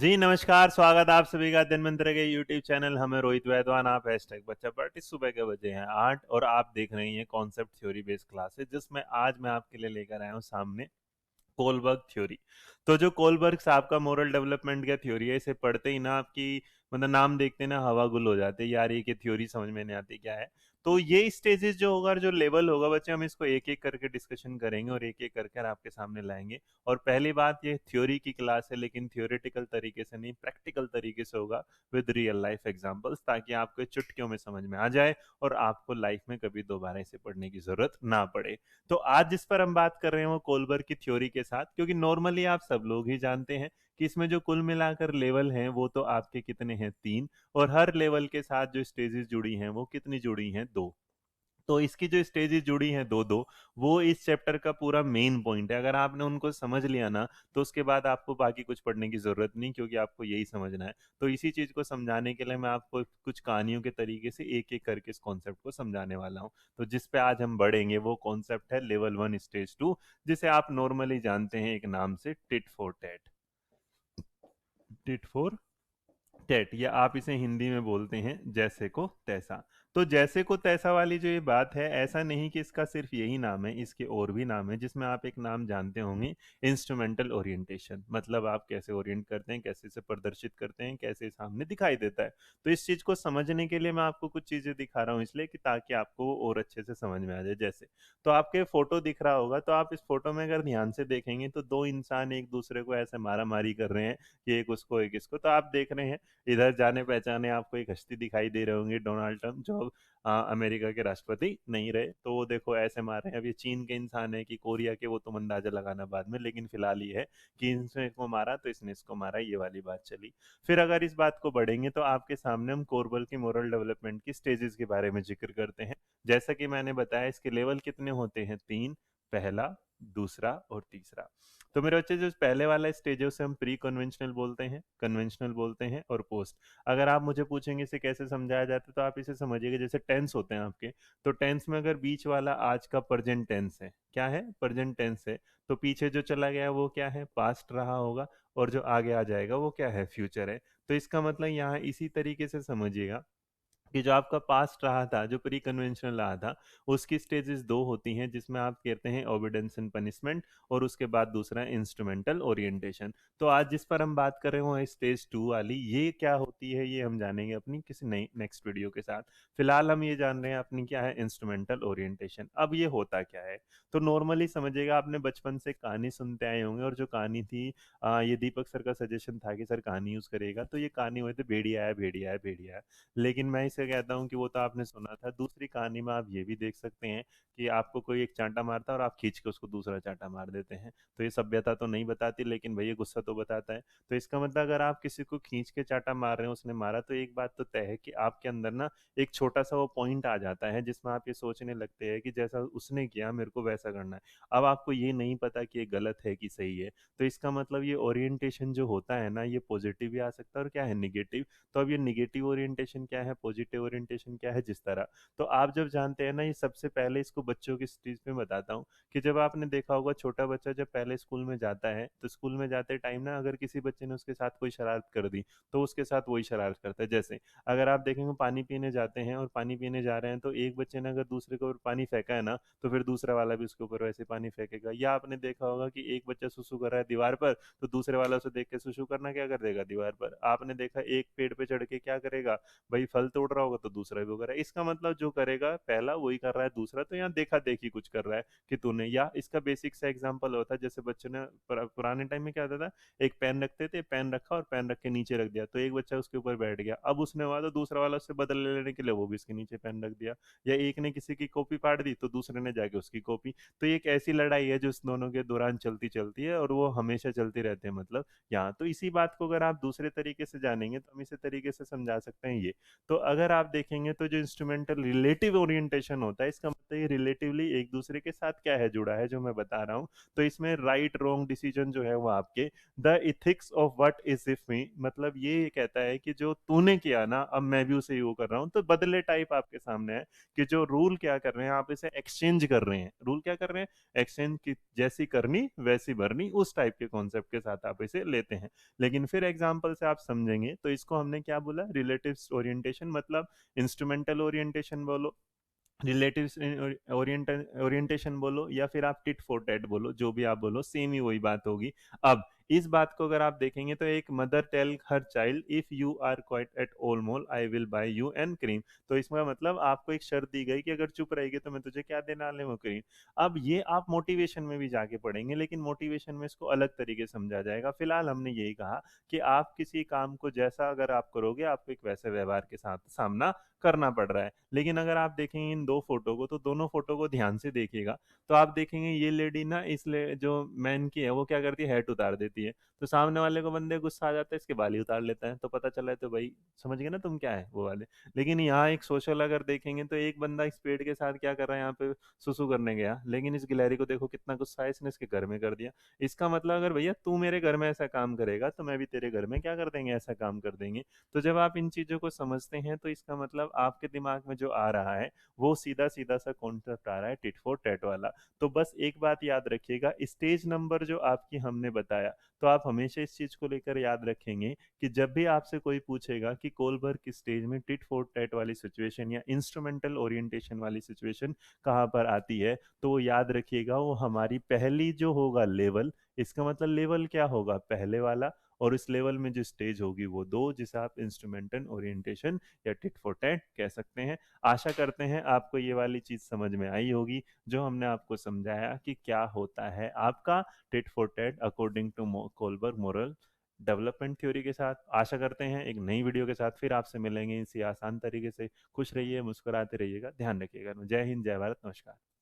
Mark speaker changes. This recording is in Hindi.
Speaker 1: जी नमस्कार, स्वागत आप सभी का धन्वंतरि के यूट्यूब चैनल हमें रोहित वैद्वान आप हैशटैग बच्चा पार्टी। सुबह के बजे हैं 8 और आप देख रहे हैं कॉन्सेप्ट थ्योरी बेस्ड क्लासेस, जिसमें आज मैं आपके लिए लेकर आया हूँ सामने कोलबर्ग थ्योरी। तो जो कोलबर्ग आपका मोरल डेवलपमेंट का थ्योरी है, इसे पढ़ते ही ना आपकी मतलब नाम देखते ना हवा गुल हो जाते यार, ये की थ्योरी समझ में नहीं आती क्या है। तो ये स्टेजेस जो होगा और जो लेवल होगा बच्चे, हम इसको एक एक करके डिस्कशन करेंगे और एक एक करके आपके सामने लाएंगे। और पहली बात, ये थ्योरी की क्लास है लेकिन थ्योरेटिकल तरीके से नहीं, प्रैक्टिकल तरीके से होगा विद रियल लाइफ एग्जांपल्स, ताकि आपको चुटकियों में समझ में आ जाए और आपको लाइफ में कभी दोबारा इसे पढ़ने की जरूरत ना पड़े। तो आज जिस पर हम बात कर रहे हैं वो कोलबर्ग की थ्योरी के साथ, क्योंकि नॉर्मली आप सब लोग ही जानते हैं कि इसमें जो कुल मिलाकर लेवल हैं वो तो आपके कितने हैं, 3। और हर लेवल के साथ जो स्टेजेस जुड़ी हैं वो कितनी जुड़ी हैं, 2। तो इसकी जो स्टेजेस जुड़ी हैं दो दो, वो इस चैप्टर का पूरा मेन पॉइंट है। अगर आपने उनको समझ लिया ना, तो उसके बाद आपको बाकी कुछ पढ़ने की जरूरत नहीं, क्योंकि आपको यही समझना है। तो इसी चीज को समझाने के लिए मैं आपको कुछ कहानियों के तरीके से एक एक करके इस कॉन्सेप्ट को समझाने वाला हूँ। तो जिस पे आज हम बढ़ेंगे वो कॉन्सेप्ट है लेवल 1 स्टेज 2, जिसे आप नॉर्मली जानते हैं एक नाम से tit for tat. Tit for tat, या आप इसे हिंदी में बोलते हैं जैसे को तैसा। तो जैसे को तैसा वाली जो ये बात है, ऐसा नहीं कि इसका सिर्फ यही नाम है, इसके और भी नाम है, जिसमें आप एक नाम जानते होंगे, इंस्ट्रूमेंटल ओरिएंटेशन। मतलब आप कैसे ओरिएंट करते हैं, कैसे इसे प्रदर्शित करते हैं, कैसे सामने दिखाई देता है। तो इस चीज को समझने के लिए मैं आपको कुछ चीजें दिखा रहा हूँ, इसलिए कि ताकि आपको वो और अच्छे से समझ में आ जाए। जैसे तो आपके फोटो दिख रहा होगा, तो आप इस फोटो में अगर ध्यान से देखेंगे तो दो इंसान एक दूसरे को ऐसे मारा मारी कर रहे हैं कि एक उसको एक इसको। तो आप देख रहे हैं इधर जाने पहचाने आपको एक हस्ती दिखाई दे रहे होंगे, डोनाल्ड ट्रंप, जो अब अमेरिका के राष्ट्रपति नहीं रहे। तो वो देखो ऐसे मार रहे हैं। अब ये चीन के इंसान है कि कोरिया के, वो तो अंदाजा लगाना बाद में, लेकिन फिलहाल ये है कि इसने इसको मारा तो इसने इसको मारा, ये वाली बात चली। फिर अगर इस बात को बढ़ेंगे तो आपके सामने हम कोरबल की मोरल डेवलपमेंट की स्टेजेस के बारे में जिक्र करते हैं। जैसा कि मैंने बताया, इसके लेवल कितने होते हैं, 3। पहला, दूसरा और तीसरा। तो मेरे बच्चे, जो पहले वाला स्टेज है उसे हम प्री कन्वेंशनल बोलते हैं, कन्वेंशनल बोलते हैं, और पोस्ट। अगर आप मुझे पूछेंगे इसे कैसे समझाया जाता है, तो आप इसे समझिएगा जैसे टेंस होते हैं आपके। तो टेंस में अगर बीच वाला आज का प्रेजेंट टेंस है, क्या है, प्रेजेंट टेंस है, तो पीछे जो चला गया वो क्या है, पास्ट रहा होगा, और जो आगे आ जाएगा वो क्या है, फ्यूचर है। तो इसका मतलब यहाँ इसी तरीके से समझिएगा कि जो आपका पास्ट रहा था, जो प्री कन्वेंशनल रहा था, उसकी स्टेजेस दो होती हैं, जिसमें आप कहते हैं ओबीडेंस एंड पनिशमेंट, और उसके बाद दूसरा इंस्ट्रूमेंटल ओरिएंटेशन। तो आज जिस पर हम बात कर रहे हैं वो है स्टेज 2 वाली। ये क्या होती है ये हम जानेंगे अपनी किसी नई नेक्स्ट वीडियो के साथ। फिलहाल हम ये जान रहे हैं अपनी क्या है, इंस्ट्रूमेंटल ओरिएंटेशन। अब ये होता क्या है, तो नॉर्मली समझिएगा, आपने बचपन से कहानी सुनते आए होंगे, और जो कहानी थी, ये दीपक सर का सजेशन था कि सर कहानी यूज करेगा, तो ये कहानी हुए थे भेड़िया है, भेड़िया है, भेड़िया है। लेकिन मैं इसे कहता हूँ कि वो तो आपने सुना था। दूसरी कहानी में आप ये भी देख सकते हैं कि आपको कोई एक चांटा मारता है और आप खींच के उसको दूसरा चांटा मार देते हैं। तो ये सभ्यता तो नहीं बताती, लेकिन भैया गुस्सा तो बताता है। तो इसका मतलब अगर आप किसी को खींच के चांटा मार रहे हैं, उसने मारा, तो एक बात तो तय है कि आपके अंदर ना एक छोटा सा वो पॉइंट आ जाता है, जिसमें आप ये सोचने लगते हैं कि जैसा उसने किया मेरे को वैसा करना है। अब आपको ये नहीं पता कि ये गलत है कि सही है। तो इसका मतलब ये ओरिएंटेशन जो होता है ना, ये पॉजिटिव भी आ सकता है और क्या है, निगेटिव। तो अब ये निगेटिव ओरिएंटेशन क्या है, पॉजिटिव ओरिएंटेशन क्या है, जिस तरह। तो आप जब जानते हैं ना, ये सबसे पहले इसको बच्चों की स्टेज पे बताता हूँ कि जब आपने देखा होगा छोटा बच्चा जब पहले स्कूल में जाता है, तो स्कूल में जाते टाइम ना अगर किसी बच्चे ने उसके साथ कोई शरारत कर दी, तो उसके साथ वही शरारत करता है। जैसे अगर आप देखेंगे पानी पीने जाते हैं और पानी पीने जा रहे हैं, तो एक बच्चे ने अगर दूसरे के ऊपर पानी फेंका है ना, तो फिर दूसरा वाला भी उसके ऊपर वैसे पानी फेंकेगा। या आपने देखा होगा कि एक बच्चा सुसु कर रहा है दीवार पर, तो दूसरे वाला उसे देख के सुसु करना क्या कर देगा, दीवार पर। आपने देखा एक पेड़ पे चढ़ के क्या करेगा, भाई फल तोड़ रहा होगा, तो दूसरा भी वो कर रहा है। इसका मतलब जो करेगा पहला वही कर रहा है दूसरा, तो यहाँ देखा देखी कुछ कर रहा है कि तूने। या इसका बेसिक सा एग्जांपल होता है, जैसे बच्चों ने पुराने टाइम में क्या होता था, एक पेन रखते थे, पेन रखा और पेन रख के नीचे रख दिया, तो एक बच्चा उसके ऊपर बैठ गया। अब उसने हुआ तो दूसरा वाला उससे बदले लेने के लिए वो भी इसके नीचे पेन रख दिया। या एक ने किसी की कॉपी फाड़ दी, तो दूसरे ने जाके उसकी कॉपी। तो ये एक ऐसी लड़ाई है जो इस दोनों के दौरान चलती चलती है, और वो हमेशा चलती रहते हैं, मतलब यहाँ। तो इसी बात को अगर आप दूसरे तरीके से जानेंगे तो हम इसी तरीके से समझा सकते हैं ये। तो अगर आप देखेंगे तो जो इंस्ट्रूमेंटल रिलेटिव ओरिएंटेशन होता है, इसका मतलब तो ये रिलेटिवली एक दूसरे के साथ क्या है जुड़ा है जो मैं बता रहा हूँ। तो इसमें राइट रॉन्ग डिसीजन जो है वो आपके, the ethics of what is if मी, मतलब ये कहता है कि जो तूने किया ना अब मैं भी उसे यू कर रहा हूँ। तो बदले टाइप आपके सामने है कि जो रूल क्या कर रहे हैं आप इसे एक्सचेंज कर रहे हैं। रूल क्या कर रहे हैं, एक्सचेंज की जैसी करनी वैसी भरनी, उस टाइप के कॉन्सेप्ट के साथ आप इसे लेते हैं। लेकिन फिर एग्जाम्पल से आप समझेंगे तो इसको हमने क्या बोला, रिलेटिव ओरिएंटेशन, मतलब इंस्ट्रूमेंटल ओरिएंटेशन बोलो, रिलेटिव ओरिएंटेशन बोलो, या फिर आप टिट फॉर टैट बोलो, जो भी आप बोलो सेम ही वही बात होगी। अब इस बात को अगर आप देखेंगे तो एक mother tell her child if you are quiet at all mall I will buy you an cream. तो इसमें मतलब आपको एक शर्त दी गई कि अगर चुप रहेगी तो मैं तुझे क्या देने वाले हूँ, क्रीम। अब ये आप मोटिवेशन में भी जाके पढ़ेंगे, लेकिन मोटिवेशन में इसको अलग तरीके से समझा जाएगा। फिलहाल हमने यही कहा कि आप किसी काम को जैसा अगर आप करोगे आपको एक वैसे व्यवहार के साथ सामना करना पड़ रहा है। लेकिन अगर आप देखेंगे इन दो फोटो को तो दोनों फोटो को ध्यान से देखिएगा तो आप देखेंगे ये लेडी ना इसलिए जो मैन की है वो क्या करती है, हैट उतार देती है। तो सामने वाले को बंदे गुस्सा आ जाता है, इसके बाल ही उतार लेता है, तो पता चला है तो भाई समझ गए ना तुम क्या है वो वाले। लेकिन यहाँ एक सोशल अगर देखेंगे तो एक बंदा इस पेड़ के साथ क्या कर रहा है, यहाँ पे सुसु करने गया, लेकिन इस गिलहरी को देखो कितना गुस्सा है, इसने इसके घर में कर दिया। इसका मतलब अगर भैया तू मेरे घर में ऐसा काम करेगा तो मैं भी तेरे घर में क्या कर देंगे, ऐसा काम कर देंगे। तो जब आप इन चीजों को समझते हैं तो इसका मतलब आपके दिमाग में जो आ रहा है वो सीधा सीधा सा कॉन्सेप्ट आ रहा है टिट फॉर टैट वाला। तो बस एक बात याद रखिएगा, स्टेज नंबर जो आपकी हमने बताया, तो आप हमेशा इस चीज को लेकर याद रखेंगे कि जब भी आपसे कोई पूछेगा कि कोलबर्ग की स्टेज में टिट फॉर टैट वाली सिचुएशन या इंस्ट्रूमेंटल ओरिएंटेशन वाली सिचुएशन कहाँ पर आती है, तो वो याद रखिएगा वो हमारी पहली जो होगा लेवल, इसका मतलब लेवल क्या होगा, पहले वाला। और इस लेवल में जो स्टेज होगी वो दो, जिसे आप इंस्ट्रूमेंटल ओरिएंटेशन या टिट फॉर टैट कह सकते हैं। आशा करते हैं आपको ये वाली चीज समझ में आई होगी जो हमने आपको समझाया कि क्या होता है आपका tit for tat according to Kohlberg moral development theory के साथ। आशा करते हैं एक नई वीडियो के साथ फिर आपसे मिलेंगे इसी आसान तरीके से। खुश रहिए, मुस्कुराते रहिएगा, ध्यान रखिएगा। जय हिंद, जय भारत, नमस्कार।